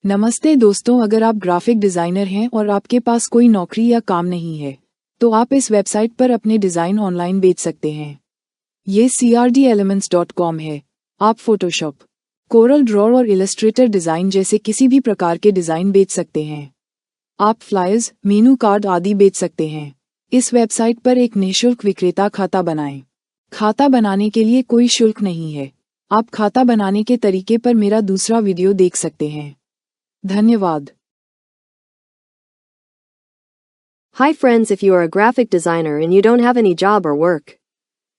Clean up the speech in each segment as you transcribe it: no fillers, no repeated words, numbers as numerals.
नमस्ते दोस्तों, अगर आप ग्राफिक डिज़ाइनर हैं और आपके पास कोई नौकरी या काम नहीं है तो आप इस वेबसाइट पर अपने डिज़ाइन ऑनलाइन बेच सकते हैं। ये CRDelements.com है। आप फोटोशॉप, CorelDraw और इलस्ट्रेटर डिज़ाइन जैसे किसी भी प्रकार के डिज़ाइन बेच सकते हैं। आप फ्लायर्स, मेनू कार्ड आदि बेच सकते हैं। इस वेबसाइट पर एक निःशुल्क विक्रेता खाता बनाएं। खाता बनाने के लिए कोई शुल्क नहीं है। आप खाता बनाने के तरीके पर मेरा दूसरा वीडियो देख सकते हैं। धन्यवाद। Hi friends, if you are a graphic designer and you don't have any job or work,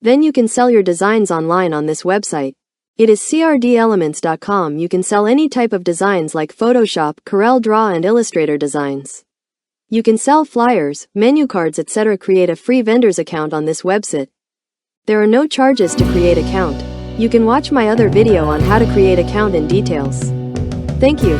then you can sell your designs online on this website. It is CRDelements.com. You can sell any type of designs like Photoshop, CorelDraw and Illustrator designs. You can sell flyers, menu cards, etc. Create a free vendor's account on this website. There are no charges to create account. You can watch my other video on how to create account in details. Thank you.